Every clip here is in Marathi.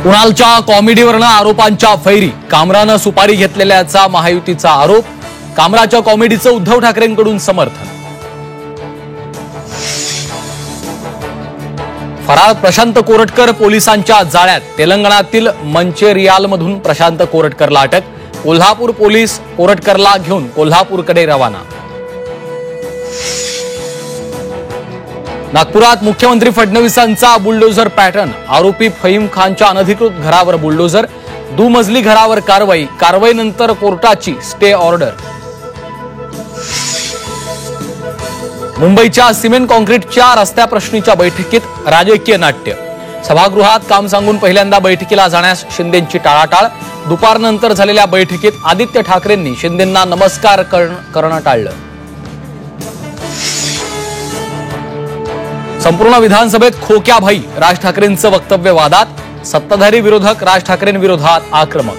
कुणालच्या कॉमेडीवरनं आरोपांच्या फैरी, कामरानं सुपारी घेतलेल्याचा महायुतीचा आरोप, कामराच्या कॉमेडीचं उद्धव ठाकरेंकडून समर्थन. फरार प्रशांत कोरटकर पोलिसांच्या जाळ्यात, तेलंगणातील मंचेरियालमधून प्रशांत कोरटकरला अटक, कोल्हापूर पोलीस कोरटकरला घेऊन कोल्हापूरकडे रवाना. नागपुरात मुख्यमंत्री फडणवीसांचा बुलडोझर पॅटर्न, आरोपी फहीम खानच्या अनधिकृत घरावर बुलडोझर, दुमजली घरावर कारवाई, कारवाईनंतर कोर्टाची स्टे ऑर्डर. मुंबईच्या सिमेंट कॉन्क्रीटच्या रस्त्याप्रश्नीच्या बैठकीत राजकीय नाट्य, सभागृहात काम सांगून पहिल्यांदा बैठकीला जाण्यास शिंदेंची टाळाटाळ, दुपारनंतर झालेल्या बैठकीत आदित्य ठाकरेंनी शिंदेंना नमस्कार करणं टाळलं. संपूर्ण विधानसभेत खोक्याभाई, राज ठाकरेंचं वक्तव्य वादात, सत्ताधारी विरोधक राज ठाकरेंविरोधात आक्रमक.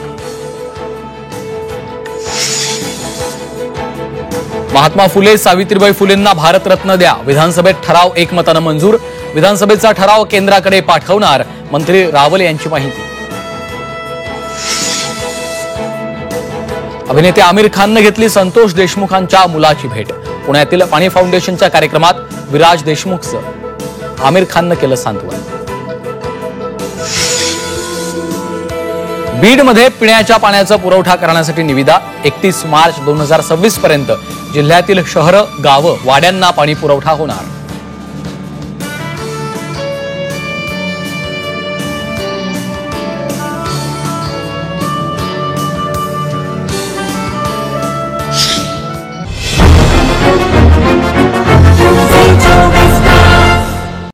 महात्मा फुले सावित्रीबाई फुलेंना भारतरत्न द्या, विधानसभेत ठराव एकमतानं मंजूर, विधानसभेचा ठराव केंद्राकडे पाठवणार, मंत्री रावल यांची माहिती. अभिनेते आमिर खाननं घेतली संतोष देशमुखांच्या मुलाची भेट, पुण्यातील पाणी फाउंडेशनच्या कार्यक्रमात विराज देशमुखचं आमिर खाननं केलं सांत्वन. बीडमध्ये पिण्याच्या पाण्याचा पुरवठा करण्यासाठी निविदा, 31 मार्च 2026 पर्यंत जिल्ह्यातील शहरं, गावं, वाड्यांना पाणी पुरवठा होणार.